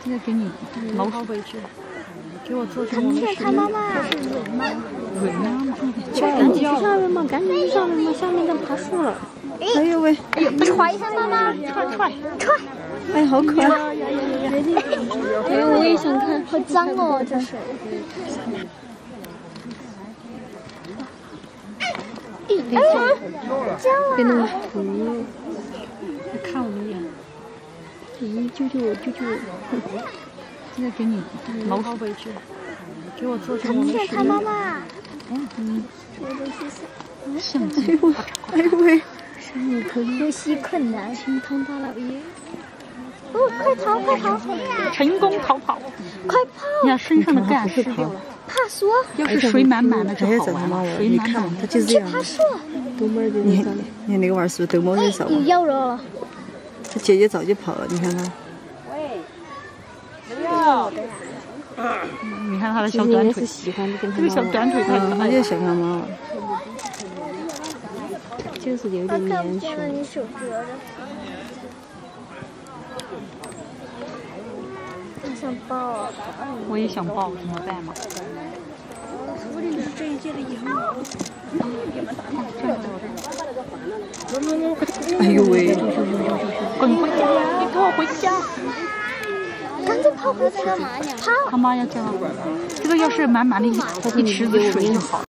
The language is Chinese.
现在给你老鼠回去，给我做成我的看妈妈，蕊妈妈，赶紧去上面嘛，赶紧去上面嘛，下面在爬树了。哎呦喂，哎呦，踹一下妈妈，踹！哎，好可爱！哎，我也想看，好脏哦，这水。哎呀，别那么土！看我一眼。咦，救救我！救救我！现在给你老鼠回去，给我做成我的看妈妈。相机。哎呦喂！生物课呼吸困难，心疼大老爷。哦，快逃！快逃！成功逃跑！快跑！你看身上的干湿掉了。爬树。要是水满满的就好玩了。水满满它就是这样。爬树。逗猫的，你看那个娃儿是不是逗猫人少？咬着了。他姐姐早就跑了，你看他。你看他的小短腿，这个小短腿太可爱了。就是小熊猫，就是有点粘球。我想抱，我也想抱，怎么办嘛？这一届的赢了。哎呦喂！滚回家！你给我回家！赶紧跑回去！跑！他妈要这样，这个要是满满的一池子水就好了。